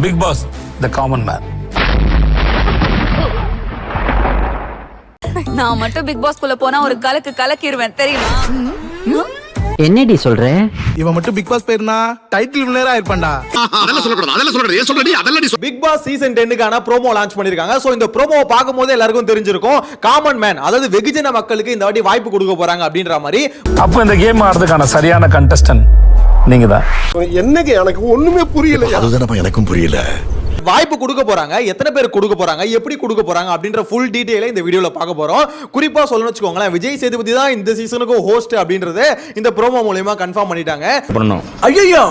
Bigg Boss, the common man. நான் மட்டும் big pass குள்ள போனா ஒரு கலக்கிடுவேன் தெரியுமா? என்னடி சொல்ற? இவன் மட்டும் பிக் பாஸ் போயிருந்தா டைட்டில் வின்னரா இருப்பான்டா. அதெல்லாம் சொல்லக்கூடாது. ஏன் சொல்றடி? அதெல்லாம் பிக் பாஸ் சீசன் 10க்கான ப்ரோமோ லான்ச் பண்ணிருக்காங்க. சோ இந்த ப்ரோமோவை பாக்கும்போது எல்லாருக்கும் தெரிஞ்சிருக்கும் காமன் மேன், அதாவது வெகுஜன மக்களுக்கு இந்த வாட்டி வாய்ப்பு கொடுக்க போறாங்க அப்படின்ற மாதிரி. அப்ப இந்த கேம் ஆடுறதுக்கான சரியான கண்டஸ்டன்ட் நீங்க தான். என்னங்க எனக்கு ஒண்ணுமே புரியல. அதுதானப்பா எனக்கும் புரியல. வாய்ப்பு கொடுக்க போறாங்க, எத்தனை பேர் கொடுக்க போறாங்க, எப்படி கொடுக்க போறாங்க அப்படின்ற ஃபுல் டீடைலை இந்த வீடியோல பார்க்க போறோம். குறிப்பா சொல்லணும்னு வச்சுக்கோங்களேன், விஜய் சேதுபதி தான் இந்த சீசனுக்கு ஹோஸ்ட் அப்படின்றது இந்த ப்ரோமோ மூலமா கன்ஃபார்ம் பண்ணிட்டாங்க. ஐயோ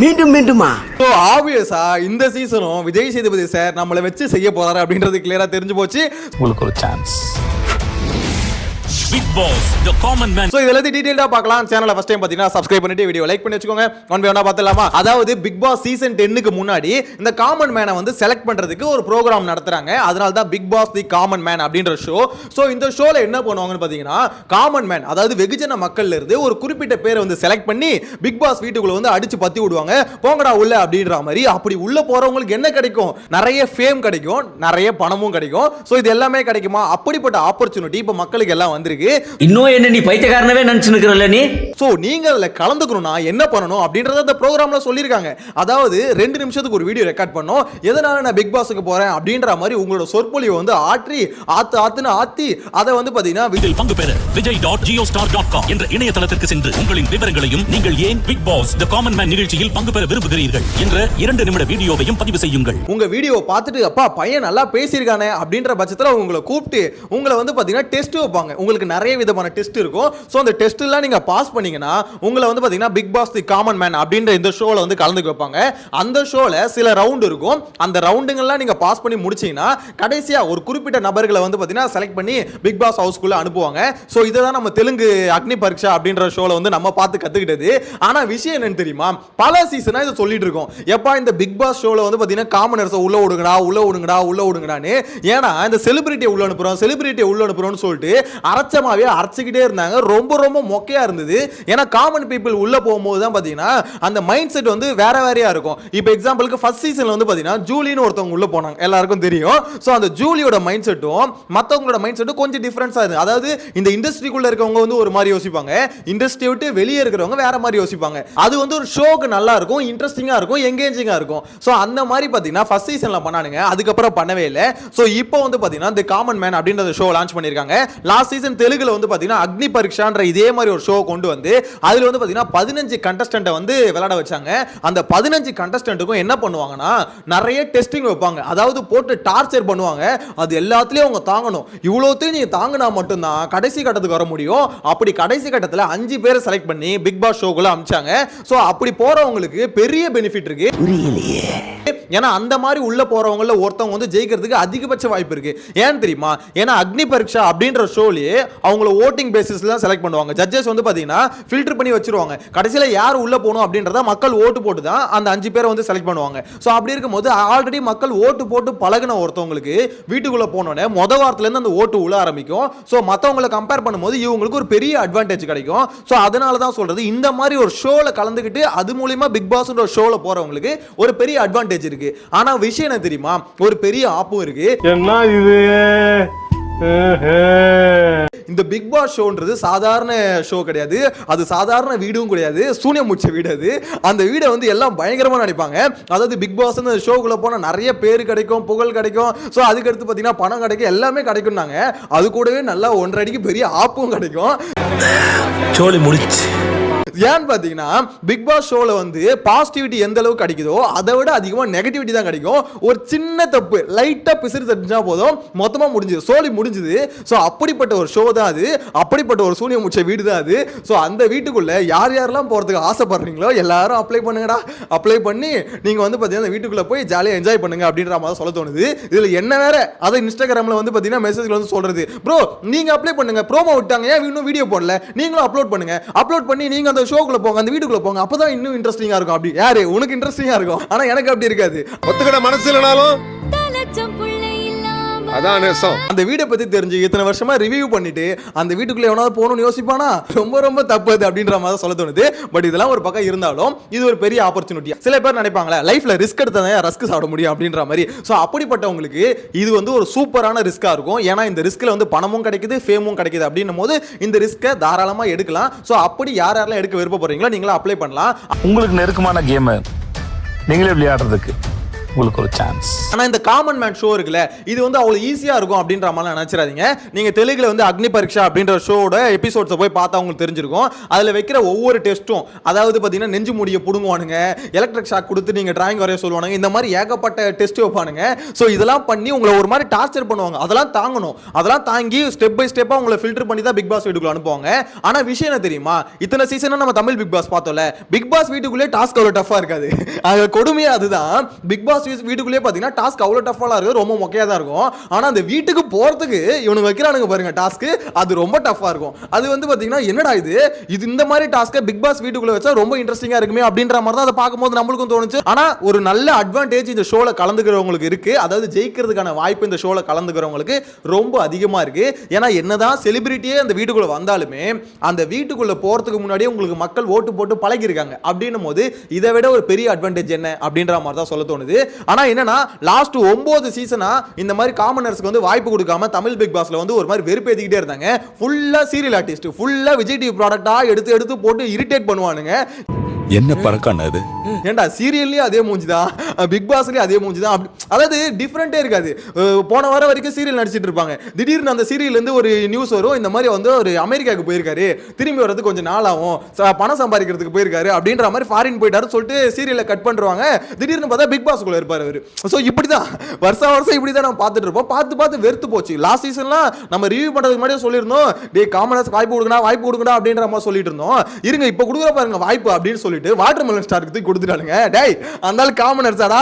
மீண்டும் மீண்டுமா? சோ ஆப்வியஸா இந்த சீசனும் விஜய் சேதுபதி சார் நம்மளை வச்சு செய்ய போறாரு அப்படின்றது கிளியரா தெரிஞ்சு போச்சு. உங்களுக்கு ஒரு chance. Bigg Boss, the common man. So இதெல்லாம் டீடைலா பார்க்கலாம். சேனலை ஃபர்ஸ்ட் டைம் பாத்தீங்கன்னா சப்ஸ்கிரைப் பண்ணிட்டு வீடியோ லைக் பண்ணி வச்சுக்கோங்க. ஒன் பை ஒன்னா பார்த்தலாமா? அதாவது பிக் பாஸ் சீசன் 10க்கு முன்னாடி இந்த காமன் மேனை வந்து செலக்ட் பண்றதுக்கு ஒரு ப்ரோகிராம் நடத்துறாங்க. அதனால தான் Bigg Boss the common man அப்படின்ற ஷோ. சோ இந்த ஷோல என்ன பண்ணுவாங்கன்னு பாத்தீங்கன்னா, காமன் மேன் அதாவது வெகுஜன மக்கள்ல இருந்து ஒரு குறிப்பிட்ட பேரை வந்து செலக்ட் பண்ணி பிக் பாஸ் வீட்டுக்குள்ள வந்து அடிச்சு பத்தி விடுவாங்க. போங்கடா உள்ள அப்படின்ற மாதிரி. அப்படி உள்ள போறவங்களுக்கு என்ன கிடைக்கும்? நிறைய ஃபேம் கிடைக்கும், நிறைய பணமும் கிடைக்கும். சோ இது எல்லாமே கிடைக்குமா? அப்படிப்பட்ட ஆப்பர்ச்சுனிட்டி இப்ப மக்களுக்கு எல்லாம் வந்திருக்கு. இன்னும் என்ன நீ பைத்தியக்காரனவே நினைச்சு நிக்கிறல்ல நீ? சோ நீங்க அதுல கலந்துக்கணும்னா என்ன பண்ணணும் அப்படின்றத அந்த ப்ரோகிராம்ல சொல்லிருக்காங்க. அதாவது 2 நிமிஷத்துக்கு ஒரு வீடியோ ரெக்கார்ட் பண்ணோம். எதனால நான் பிக் பாஸ்க்கு போறேன் அப்படின்ற மாதிரி உங்களோட சொற்பொழிவை வந்து ஆத்தி அதை வந்து பாத்தீங்கன்னா இதில் பங்கு பெற vijay.geostar.com என்ற இணையதளத்திற்கு சென்று உங்களின் விவரங்களையும் நீங்கள் ஏன் Bigg Boss the common man நிகழ்ச்சியில் பங்கு பெற விரும்புகிறீர்கள் என்ற 2 நிமிட வீடியோவையும் பதிவு செய்யுங்கள். உங்க வீடியோவை பார்த்துட்டு அப்பா பையன் நல்லா பேசியிருக்கானே அப்படின்ற பட்சத்தில் உங்களை கூப்பிட்டு உங்களை வந்து பாத்தீங்கன்னா டெஸ்ட் வைப்பாங்க. உங்களுக்கு நிறைய விதமான டெஸ்ட் இருக்கும். சோ அந்த டெஸ்ட் எல்லாம் நீங்க பாஸ் பண்ணீங்கன்னா உங்களை வந்து பாத்தீங்கன்னா big Boss the common man அப்படின்ற இந்த ஷோல வந்து கலந்துக்க வைப்பாங்க. அந்த ஷோல சில ரவுண்ட் இருக்கும். அந்த ரவுண்டுங்கெல்லாம் நீங்க பாஸ் பண்ணி முடிச்சீங்கன்னா கடைசியா ஒரு குறிப்பிட்ட நபர்களை வந்து பாத்தீங்கன்னா செலக்ட் பண்ணி பிக் பாஸ் ஹவுஸ்க்குள்ள அனுப்புவாங்க. சோ இதுதான் நம்ம தெலுங்கு அக்னி பரீட்சா அப்படின்ற ஷோல வந்து நம்ம பார்த்து கத்துக்கிட்டது. ஆனா விஷயம் என்னன்னு தெரியுமா? பல சீசனா இதை சொல்லிட்டு இருக்கோம். எப்பா இந்த பிக் பாஸ் ஷோல வந்து பாத்தீங்கன்னா காமனர்ஸ் உள்ள விடுங்கடான்னு. ஏன்னா இந்த செலிபிரிட்டியை உள்ள அனுப்புறோம்னு சொல்லிட்டு அரைச்சமாவே அரைச்சுக்கிட்டே இருந்தாங்க. ரொம்ப மொக்கையா இருந்தது. ஏன்னா காமன் பீப்புள் உள்ள போகும்போது தான் பாத்தீங்கன்னா அந்த மைண்ட் செட் வந்து வேறையா இருக்கும். இப்போ எக்ஸாம்பிளுக்கு ஃபர்ஸ்ட் சீசன்ல வந்து பாத்தீங்கன்னா ஜூலின்னு ஒருத்தவங்க உள்ள போனாங்க, எல்லாருக்கும் தெரியும். சோ அந்த ஜூலியோட மைண்ட் செட்டும் மத்தவங்களோட மைண்ட் செட்டும் கொஞ்சம் டிஃபரன்ஸா இருக்கு. அதாவது இந்த இண்டஸ்ட்ரிக்குள்ள இருக்கவங்க வந்து ஒரு மாதிரி யோசிப்பாங்க, இண்டஸ்ட்ரி விட்டு வெளியே இருக்கிறவங்க வேற மாதிரி யோசிப்பாங்க. அது வந்து ஒரு ஷோக்கு நல்லா இருக்கும், இன்ட்ரெஸ்டிங்கா இருக்கும், எங்கேஜிங்கா இருக்கும். சோ அந்த மாதிரி பாத்தீங்கன்னா ஃபர்ஸ்ட் சீசன்ல பண்ணானுங்க, அதுக்கப்புறம் பண்ணவே இல்லை. சோ இப்போ வந்து பாத்தீங்கன்னா தி காமன் மேன் அப்படின்ற ஷோ லான்ச் பண்ணிருக்காங்க. லாஸ்ட் சீசன் தெலுங்குல வந்து பாத்தீங்கன்னா அக்னி பரீட்சான்ற இதே மாதிரி ஒரு ஷோ கொண்டு வந்து அதுல வந்து பாத்தீங்கன்னா 15 கண்டஸ்டன்ட்டை வந்து விளையாட வச்சாங்க. அந்த 15 கண்டஸ்டன்ட்டுக்கும் என்ன பண்ணுவாங்கன்னா நிறைய டெஸ்டிங் வைப்பாங்க. அதாவது போட்டு டார்ச்சர் பண்ணுவாங்க. அது எல்லாத்துலயும் அவங்க தாங்கணும். இவ்வளோத்தையும் நீங்க தாங்கினா மட்டும்தான் கடைசி கட்டத்துக்கு வர முடியும். அப்படி கடைசி கட்டத்துல 5 பேரை செலக்ட் பண்ணி பிக் பாஸ் ஷோக்குள்ள அனுப்பிச்சாங்க. சோ அப்படி போறவங்களுக்கு பெரிய பெனிஃபிட் இருக்கு. புரியலையே. ஏன்னா அந்த மாதிரி உள்ள போறவங்கள ஒருத்தவங்க வந்து ஜெயிக்கிறதுக்கு அதிகபட்ச வாய்ப்பு இருக்கு. ஏன் தெரியுமா? ஏன்னா அக்னி பரீட்சா அப்படின்ற ஷோலயே அவங்கள ஓட்டிங் பேசிஸ்ல தான் செலக்ட் பண்ணுவாங்க. ஜட்ஜஸ் வந்து பாத்தீங்கன்னா ஃபில்டர் பண்ணி வச்சிருவாங்க. கடைசியில யார் உள்ள போகணும் அப்படின்றத மக்கள் ஓட்டு போட்டு தான் அந்த 5 பேரை வந்து செலக்ட் பண்ணுவாங்க. சோ அப்படி இருக்கும்போது ஆல்ரெடி மக்கள் ஓட்டு போட்டு பழகின ஒருத்தவங்களுக்கு வீட்டுக்குள்ள போனோடனே முத வாரத்துல இருந்து அந்த ஓட்டு உள்ள ஆரம்பிக்கும். சோ மத்தவங்களை கம்பேர் பண்ணும்போது இவங்களுக்கு ஒரு பெரிய அட்வான்டேஜ் கிடைக்கும். சோ அதனால தான் சொல்றது, இந்த மாதிரி ஒரு ஷோல கலந்துக்கிட்டு அது மூலமா பிக் பாஸ்ன்ற ஷோல போறவங்களுக்கு ஒரு பெரிய அட்வான்டேஜ் இருக்கு. ஆனா விஷயம் என்ன தெரியுமா? ஒரு பெரிய ஆப்பும் இருக்கு. என்ன இது? இந்த பிக் பாஸ் ஷோன்றது சாதாரண ஷோ கிடையாது. அது சாதாரண வீடும் கிடையாது, சூனியம் முடிச்ச வீடு. அது அந்த வீடை வந்து எல்லாம் பயங்கரமா நினைப்பாங்க. அதாவது பிக் பாஸ் ஷோக்குள்ள போனா நிறைய பேர் கிடைக்கும், புகழ் கிடைக்கும். சோ அதுக்கு அடுத்து பாத்தீங்கன்னா பணம் கிடைக்கும், எல்லாமே கிடைக்கும்னாங்க. அது கூடவே நல்லா 1.5 அடிக்கு பெரிய ஆப்பும் கிடைக்கும். சோலி முடிச்சு. ஏன்னு பாத்தீங்கன்னா பிக் பாஸ் ஷோல வந்து பாசிட்டிவிட்டி எந்த அளவுக்கு கிடைக்குதோ அதை விட அதிகமா நெகட்டிவிட்டி தான் கிடைக்கும். ஒரு சின்ன தப்பு லைட்டா பிசிறு தட்டினா போதும் மொத்தமா முடிஞ்சது, சோலி முடிஞ்சது. சோ அப்படிப்பட்ட ஒரு ஷோ தான் அது, அப்படிப்பட்ட ஒரு சூனியம் முடிச்ச வீடு தான் அது. சோ அந்த வீட்டுக்குள்ள யாரெல்லாம் போறதுக்கு ஆசைப்படுறீங்களோ எல்லாரும் அப்ளை பண்ணுங்கடா. அப்ளை பண்ணி நீங்க வந்து பாத்தீங்கன்னா அந்த வீட்டுக்குள்ள போய் ஜாலியா என்ஜாய் பண்ணுங்க அப்படின்ற மாதிரி சொல்ல தோணுது. இதுல என்ன வேற, அதை இன்ஸ்டாகிராம்ல வந்து பாத்தீங்கன்னா மெசேஜ்ல வந்து சொல்றது, ப்ரோ நீங்க அப்ளை பண்ணுங்க, ப்ரோமோ விட்டாங்க, ஏன் இன்னும் வீடியோ போடல, நீங்களும் அப்லோட் பண்ணுங்க, அப்லோட் பண்ணி நீங்க அந்த ஷோக்குள்ள போங்க, அந்த வீட்டுக்குள்ள போங்க, அப்பதான் இன்னும் இன்ட்ரெஸ்டிங்கா இருக்கும். அப்படி யாரு உனக்கு இன்ட்ரெஸ்டிங்கா இருக்கும், ஆனா எனக்கு அப்படி இருக்காது. ஒத்துக்கிட மனசு இல்லனாலும் அதான் நேசம். அந்த வீடை பத்தி தெரிஞ்சு இத்தனை வருஷமா ரிவ்யூ பண்ணிட்டு அந்த வீட்டுக்குள்ள எவனாவது போகணும்னு யோசிப்பானா? ரொம்ப ரொம்ப தப்பு அது அப்படின்ற மாதிரி சொல்ல தோணுது. பட் இதெல்லாம் ஒரு பக்கம் இருந்தாலும் இது ஒரு பெரிய ஆப்பர்ச்சுனிட்டி. சில பேர் நினைப்பாங்களே லைஃப்ல ரிஸ்க் எடுத்தா ரஸ்க் சாப்பிட முடியும் அப்படின்ற மாதிரி. ஸோ அப்படிப்பட்டவங்களுக்கு இது வந்து ஒரு சூப்பரான ரிஸ்கா இருக்கும். ஏன்னா இந்த ரிஸ்க்ல வந்து பணமும் கிடைக்குது, ஃபேமும் கிடைக்குது அப்படின்னும் போது இந்த ரிஸ்க்கை தாராளமா எடுக்கலாம். ஸோ அப்படி யாரெல்லாம் எடுக்க விருப்பப்படுறீங்களோ நீங்களா அப்ளை பண்ணலாம். உங்களுக்கு நெருக்கமான கேம் நீங்களே விளையாடுறதுக்கு உங்களுக்கு ஒரு சான்ஸ். ஆனா இந்த காமன் மேன் ஷோ இருக்குல்ல, இது வந்து அவ்வளவு ஈஸியா இருக்கும் அப்படின்ற மாதிரி நினைச்சிடாதீங்க. நீங்க தெலுங்குல வந்து அக்னி பரீட்சா அப்படின்ற ஷோட எபிசோட்ஸை போய் பார்த்தா உங்களுக்கு தெரிஞ்சிருக்கும். அதுல வைக்கிற ஒவ்வொரு டெஸ்ட்டும், அதாவது பாத்தீங்கன்னா நெஞ்சு முடிய புடுங்குவானுங்க, எலக்ட்ரிக் ஷாக் கொடுத்து நீங்க டிராயிங் வரைய சொல்லுவானுங்க, இந்த மாதிரி ஏகப்பட்ட டெஸ்ட் வைப்பானுங்க. ஸோ இதெல்லாம் பண்ணி உங்களை ஒரு மாதிரி டார்ச்சர் பண்ணுவாங்க. அதெல்லாம் தாங்கணும். அதெல்லாம் தாங்கி ஸ்டெப் பை ஸ்டெப்பா உங்களை ஃபில்டர் பண்ணி தான் பிக் பாஸ் வீட்டுக்குள்ள அனுப்புவாங்க. ஆனா விஷயம் என்ன தெரியுமா, இத்தனை சீசனா நம்ம தமிழ் பிக் பாஸ் பார்த்தோம்ல, பிக் பாஸ் வீட்டுக்குள்ளே டாஸ்க் அவ்வளவு டஃபா இருக்காது. அது கொடுமையா அதுதான். பிக் பாஸ் வீட்டுக்குள்ளே பாத்தீங்கன்னா டாஸ்க் அவ்வளவு டஃபாலாம் இருக்கு, ரொம்ப மொக்கையா தான் இருக்கும். ஆனா அந்த வீட்டுக்கு போறதுக்கு இவனுக்கு வைக்கிறானுங்க பாருங்க டாஸ்க், அது ரொம்ப டஃபா இருக்கும். அது வந்து பாத்தீங்கன்னா என்னடா இது இந்த மாதிரி டாஸ்க்கை பிக் பாஸ் வீட்டுக்குள்ள வச்சா ரொம்ப இன்ட்ரெஸ்டிங்கா இருக்குமே அப்படின்ற மாதிரி தான் அதை பார்க்கும்போது நம்மளுக்கும் தோணுச்சு. ஆனா ஒரு நல்ல அட்வான்டேஜ் இந்த ஷோல கலந்துக்கிறவங்களுக்கு இருக்கு. அதாவது ஜெயிக்கிறதுக்கான வாய்ப்பு இந்த ஷோல கலந்துக்கிறவங்களுக்கு ரொம்ப அதிகமா இருக்கு. ஏன்னா என்னதான் செலிபிரிட்டியே அந்த வீட்டுக்குள்ள வந்தாலுமே அந்த வீட்டுக்குள்ள போறதுக்கு முன்னாடியே உங்களுக்கு மக்கள் ஓட்டு போட்டு பழகி இருக்காங்க. அப்படின்னும் போது இதை விட ஒரு பெரிய அட்வான்டேஜ் என்ன அப்படின்ற மாதிரி தான் சொல்ல தோணுது. ஆனா என்னன்னா லாஸ்ட் 9 சீசனா இந்த மாதிரி காமனர்ஸ்க்கு வந்து வாய்ப்பு கொடுக்காம தமிழ் பிக் பாஸ்ல வந்து ஒரு மாதிரி வெறுப்பேத்திக்கிட்டே இருந்தாங்க. ஃபுல்லா சீரியல் ஆர்டிஸ்ட், ஃபுல்லா விஜய் டிவி ப்ராடக்ட்டா எடுத்து போட்டு இரிட்டேட் பண்ணுவானுங்க. என்ன பறக்கான அது? ஏண்டா சீரியல்லயே அதே மூஞ்சிதான், பிக் பாஸ்லயே அதே மூஞ்சிதான். அதாவது டிஃபரெண்டே இருக்காது. போன வாரம் வரைக்கும் சீரியல் நடிச்சிட்டு இருப்பாங்க, திடீர்னு அந்த சீரியல்ல இருந்து ஒரு நியூஸ் வரும், இந்த மாதிரி வந்து ஒரு அமெரிக்காவுக்கு போயிருக்காரு, திரும்பி வர்றதுக்கு கொஞ்சம் நாள் ஆகும், பணம் சம்பாதிக்கிறதுக்கு போயிருக்காரு அப்படின்ற மாதிரி ஃபாரின் போயிட்டாரு சொல்லிட்டு சீரியலை கட் பண்றாங்க. திடீர்னு பார்த்தா பிக் பாஸ்க்குள்ள இருப்பாரு அவரு. ஸோ இப்படிதான் வருஷம் இப்படிதான் நம்ம பார்த்துட்டு இருப்போம். பார்த்து வெறுத்து போச்சு. லாஸ்ட் சீசன்லாம் நம்ம ரிவ்யூ பண்றதுக்கு முன்னாடியே சொல்லியிருந்தோம், டே காமனர்ஸ் வாய்ப்பு கொடுங்கடா அப்படின்ற மாதிரி சொல்லிட்டு இருந்தோம். இருங்க இப்ப கொடுக்குற பாருங்க வாய்ப்பு அப்படின்னு சொல்லிட்டு வாட்டர் மெலன் ஸ்டாருக்கு தூக்கி கொடுத்துட்டானுங்க. டேய் அந்த காமனர்ஸாடா,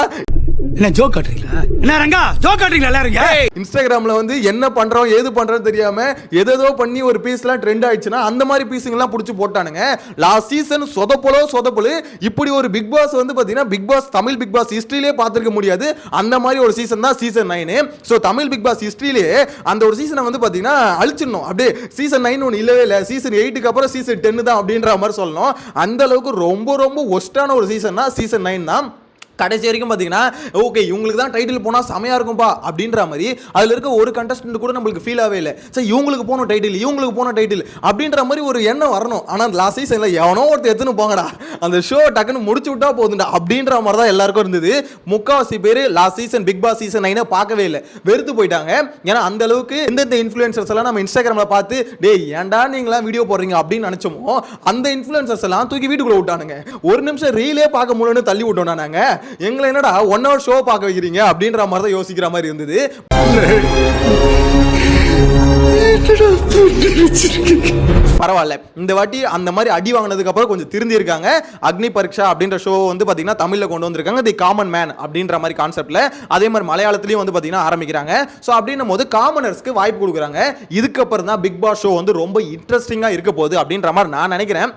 என்ன ஜோக் காட்டுறீங்களா? என்ன ரங்கா ஜோக் காட்டுறீங்களா எல்லாரும்? இன்ஸ்டாகிராம்ல வந்து என்ன பண்றோம் ஏது பண்றோம் தெரியாம ஏதோ பண்ணி ஒரு பீஸ்லாம் ட்ரெண்ட் ஆயிடுச்சுன்னா அந்த மாதிரி பீஸுங்கெல்லாம் பிடிச்சி போட்டானுங்க. லாஸ்ட் சீசன் சொதப்பொழு இப்படி ஒரு பிக் பாஸ் வந்து பாத்தீங்கன்னா big boss Tamil big boss ஹிஸ்டரியிலே பார்த்திருக்க முடியாது. அந்த மாதிரி ஒரு சீசன் தான் season 9. So Tamil big boss ஹிஸ்டரியிலே அந்த ஒரு சீசனை வந்து பாத்தீங்கன்னா அழிச்சிடணும். அப்படியே சீசன் 9 ஒன்று இல்லவே இல்லை, சீசன் 8க்கு அப்புறம் சீசன் 10 தான் அப்படின்ற மாதிரி சொல்லணும். அந்த அளவுக்கு ரொம்ப ரொம்ப ஒஸ்டான ஒரு சீசன் தான் சீசன் 9 தான். கடைசி வரைக்கும் பார்த்தீங்கன்னா ஓகே இவங்களுக்கு தான் டைட்டில் போனால் செமையாக இருக்கும்பா அப்படின்ற மாதிரி அதில் இருக்க ஒரு கண்டஸ்டன்ட் கூட நம்மளுக்கு ஃபீல் ஆகவே இல்லை. சரி இவங்களுக்கு போன டைட்டில் அப்படின்ற மாதிரி ஒரு எண்ணம் வரணும். ஆனால் லாஸ்ட் சீசனில் எவனோ ஒருத்தர் எடுத்துன்னு போங்கடா, அந்த ஷோ டக்குன்னு முடிச்சு விட்டா போதுண்டா அப்படின்ற மாதிரி தான் எல்லாருக்கும் இருந்தது. முக்கால்வாசி பேர் last season Bigg pass season 9 பார்க்கவே இல்லை, வெறுத்து போயிட்டாங்க. ஏன்னா அந்த அளவுக்கு எந்தெந்த இன்ஃப்ளூயன்சர்ஸ் எல்லாம் நம்ம இன்ஸ்டாகிராமில் பார்த்து டே ஏன்டா நீங்களாம் வீடியோ போடுறீங்க அப்படின்னு நினச்சோமோ அந்த இன்ஃப்ளூயன்சர்ஸ் எல்லாம் தூக்கி வீட்டுக்குள்ளே விட்டானுங்க. ஒரு நிமிஷம் ரீலே பார்க்க முடியலன்னு தள்ளி விட்டோம். நாங்கள் எங்களை என்னடா 1 hour ஷோ பார்க்க வைக்கிறீங்க அப்படின்ற மாதிரி தான் யோசிக்கிற மாதிரி இருந்தது. பரவாயில்ல இந்த வாட்டி அந்த மாதிரி அடி வாங்கினதுக்கு அப்புறம் கொஞ்சம் திருந்தி இருக்காங்க. அக்னி பரீட்சா அப்படின்ற ஷோ வந்து பாத்தீங்கன்னா தமிழ்ல கொண்டு வந்திருக்காங்க, தி காமன் மேன் அப்படின்ற மாதிரி கான்செப்ட்ல. அதே மாதிரி மலையாளத்திலயும் வந்து பாத்தீங்கன்னா ஆரம்பிக்கிறாங்க. ஸோ அப்படின்னும் போது காமனர்ஸ்க்கு வாய்ப்பு கொடுக்குறாங்க. இதுக்கப்புறம் தான் பிக் பாஸ் ஷோ வந்து ரொம்ப இன்ட்ரெஸ்டிங்கா இருக்க போகுது அப்படின்ற மாதிரி நான் நினைக்கிறேன்.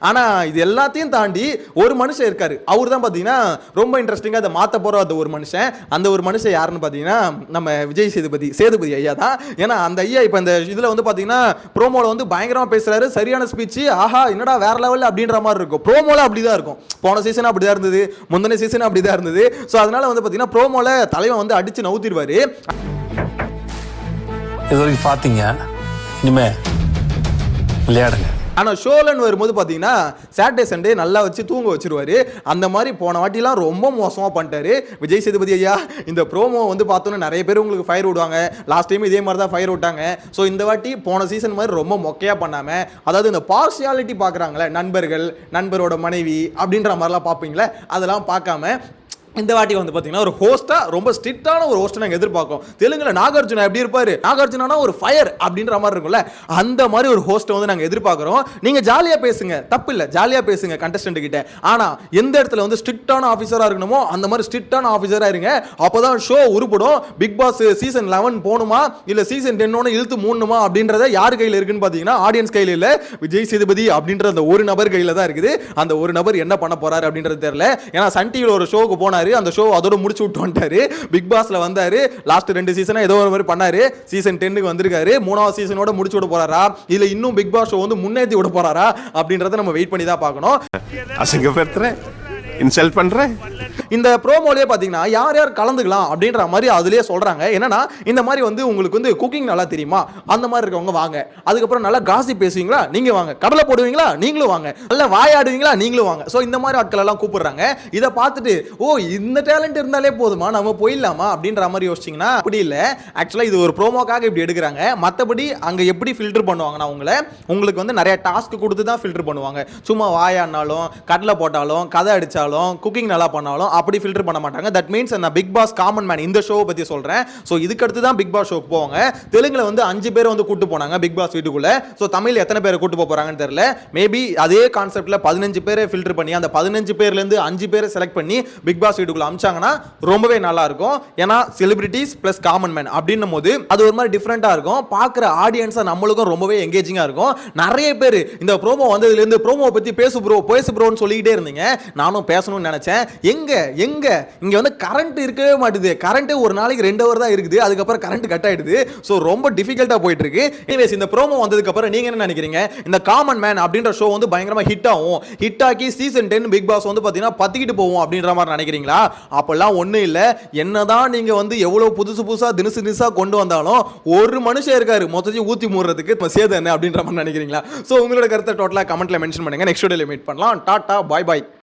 ஆனா இது எல்லாத்தையும் தாண்டி ஒரு மனுஷன் இருக்காரு, அவர் தான் பாத்தீங்கன்னா ரொம்ப இன்ட்ரெஸ்டிங்கா அதை மாத்த போற ஒரு மனுஷன். அந்த ஒரு மனுஷன் யாருன்னு பாத்தீங்கன்னா நம்ம விஜய் சேதுபதி ஐயா தான். ஏன்னா அந்த ஐயா இப்ப இந்த இதுல வந்து பாத்தீங்கன்னா ப்ரோமோல வந்து பயங்கரமா பேசுறாரு, சரியான ஸ்பீச், ஆஹா என்னடா வேற லெவல் அப்படின்ற மாதிரி இருக்கும். ப்ரோமோல அப்படிதான் இருக்கும், போன சீசன் அப்படிதான் இருந்தது, முந்தின சீசன் அப்படிதான் இருந்தது. ஸோ அதனால வந்து பாத்தீங்கன்னா ப்ரோமோல தலைவன் வந்து அடிச்சு நவுத்திடுவாரு. இது வரைக்கும் பாத்தீங்க, இனிமே விளையாடுங்க. ஆனால் ஷோலன்னு வரும்போது பார்த்தீங்கன்னா சாட்டர்டே சண்டே நல்லா வச்சு தூங்க வச்சிருவாரு. அந்த மாதிரி போன வாட்டிலாம் ரொம்ப மோசமாக பண்ணிட்டாரு விஜய் சேதுபதி ஐயா. இந்த ப்ரோமோ வந்து பார்த்தோன்னா நிறைய பேர் உங்களுக்கு ஃபயர் விடுவாங்க. லாஸ்ட் டைம் இதே மாதிரி தான் ஃபயர் விட்டாங்க. ஸோ இந்த வாட்டி போன சீசன் மாதிரி ரொம்ப மொக்கையாக பண்ணாமல், அதாவது இந்த பார்ஷியாலிட்டி பார்க்குறாங்களே, நண்பரோட மனைவி அப்படின்ற மாதிரிலாம் பார்ப்பீங்களே, அதெல்லாம் பார்க்காம இந்த வாட்டி வந்து பார்த்தீங்கன்னா ஒரு ஹோஸ்டா ரொம்ப ஸ்ட்ரிக்டான ஒரு ஹோஸ்ட் நாங்கள் எதிர்பார்க்கோம். தெலுங்குல நாகார்ஜுனா எப்படி இருப்பாரு, நாகார்ஜுனா ஒரு ஃபயர் அப்படின்ற மாதிரி இருக்கும்ல, அந்த மாதிரி ஒரு ஹோஸ்ட்டை வந்து நாங்கள் எதிர்பார்க்குறோம். நீங்கள் ஜாலியாக பேசுங்க, தப்பு இல்லை, ஜாலியாக பேசுங்க கண்டஸ்டன்ட் கிட்ட. ஆனால் எந்த இடத்துல வந்து ஸ்ட்ரிக்டான ஆஃபீஸராக இருக்கணுமோ அந்த மாதிரி ஸ்ட்ரிக்டான ஆஃபீஸராக இருங்க. அப்போ தான் ஷோ உருப்படும். பிக் பாஸ் சீசன் 11 போகணுமா இல்லை சீசன் 10 இழுத்து மூடணுமா அப்படின்றத யார் கையில் இருக்குன்னு பார்த்தீங்கன்னா ஆடியன்ஸ் கையில் இல்லை, விஜய் சேதுபதி அப்படின்ற அந்த ஒரு நபர் கையில் தான் இருக்குது. அந்த ஒரு நபர் என்ன பண்ண போறாரு அப்படின்றது தெரியல. ஏன்னா சன் டிவியில் ஒரு ஷோக்கு போனாரு, போனாரு, அந்த ஷோ அதோட முடிச்சு விட்டு வந்துட்டாரு. பிக் பாஸ்ல வந்தாரு, லாஸ்ட் 2 சீசனா ஏதோ ஒரு மாதிரி பண்ணாரு, சீசன் 10க்கு வந்திருக்காரு. 3வது சீசனோட முடிச்சு விட போறாரா இல்ல இன்னும் பிக் பாஸ் ஷோ வந்து முன்னேத்தி விட போறாரா அப்படின்றத நம்ம வெயிட் பண்ணி தான் பார்க்கணும். அசிங்கப்படுத்துறேன், இன்சல்ட் பண்றேன். இந்த ப்ரோமோலயே பாத்தீங்கன்னா யார் யார் கலந்துக்கலாம் அப்படின்ற மாதிரி அதுலயே சொல்றாங்க. என்னன்னா இந்த மாதிரி வந்து உங்களுக்கு வந்து குக்கிங் நல்லா தெரியுமா, அந்த மாதிரி இருக்கவங்க வாங்க. அதுக்கப்புறம் நல்லா காசிப் பேசுவீங்களா, நீங்க வாங்க. கடலை போடுவீங்களா, நீங்களும் வாங்க. நல்லா வாயாடுவீங்களா, நீங்களும் வாங்க. சோ இந்த மாதிரி ஆட்கள் எல்லாம் கூப்பிடுறாங்க. இதை பார்த்துட்டு ஓ இந்த டேலண்ட் இருந்தாலே போதுமா, நம்ம போயிடலாமா அப்படின்ற மாதிரி யோசிச்சீங்கன்னா அப்படி இல்ல. ஆக்சுவலா இது ஒரு ப்ரோமோக்காக இப்படி எடுக்கிறாங்க. மத்தபடி அங்க எப்படி ஃபில்டர் பண்ணுவாங்கன்னா உங்களுக்கு வந்து நிறைய டாஸ்க் கொடுத்து தான் ஃபில்டர் பண்ணுவாங்க. சும்மா வாயாடினாலும், கடலை போட்டாலும், கதை அடிச்சாலும், குக்கிங் நல்லா பண்ணாலும் அப்படி ஃபில்டர் பண்ண மாட்டாங்க. தட் மீன்ஸ் நான் பிக் பாஸ் காமன் மேன் இந்த ஷோ பத்தி சொல்றேன். சோ இதுக்கு அடுத்து தான் பிக் பாஸ் ஷோக்கு போவாங்க. தெலுங்குல வந்து 5 பேர் வந்து கூட்டு போனாங்க பிக் பாஸ் வீட்டுக்குள்ள. சோ தமிழ்ல எத்தனை பேரை கூட்டு போறாங்கன்னு தெரியல. மேபி அதே கான்செப்ட்ல 15 பேரை ஃபில்டர் பண்ணி அந்த 15 பேர்ல இருந்து 5 பேரை செலக்ட் பண்ணி பிக் பாஸ் வீட்டுக்குள்ள அனுப்பிச்சாங்கன்னா ரொம்பவே நல்லா இருக்கும். ஏன்னா செலிபிரிட்டிஸ் பிளஸ் காமன் மேன் அப்படின்னும் போது அது ஒரு மாதிரி டிஃபரெண்டா இருக்கும். பார்க்குற ஆடியன்ஸ் நம்மளுக்கும் ரொம்பவே எங்கேஜிங்கா இருக்கும். நிறைய பேர் இந்த ப்ரோமோ வந்ததுல இருந்து ப்ரோமோ பத்தி பேசு ப்ரோன்னு சொல்லிக்கிட்டே இருந்தீங்க. நானும் பேசணும்னு நினைச்சேன். எங்க இங்க வந்து கரண்ட் இருக்கவே மாட்டுது. கரண்ட் ஒரு நாளைக்கு 2 ஹவர் தான் இருக்குது, அதுக்கப்புறம் கரண்ட் கட் ஆயிடுது. சோ ரொம்ப டிஃபிகல்ட்டா போயிட்டு இருக்கு. எனிவேஸ் இந்த ப்ரோமோ வந்ததுக்கு அப்புறம் நீங்க என்ன நினைக்கிறீங்க? இந்த காமன் மேன் அப்படின்ற ஷோ வந்து பயங்கரமா ஹிட் ஆகும், ஹிட் ஆகி சீசன் 10 பிக் பாஸ் வந்து பாத்தீங்கன்னா பத்திக்கிட்டு போவோம் அப்படின்ற மாதிரி நினைக்கிறீங்களா? அப்பெல்லாம் ஒண்ணும் இல்ல. என்னதான் நீங்க வந்து எவ்வளவு புதுசா தினுசா கொண்டு வந்தாலும் ஒரு மனுஷன் இருக்காரு மொத்தத்தையும் ஊத்தி மூடுறதுக்கு சேது என்ன அப்படின்ற மாதிரி நினைக்கிறீங்களா? சோ உங்களோட கருத்தை டோட்டலா கமெண்ட்ல மென்ஷன் பண்ணுங்க. நெக்ஸ்ட் வீடியோல மீட் பண்ணலாம். Tata, bye by.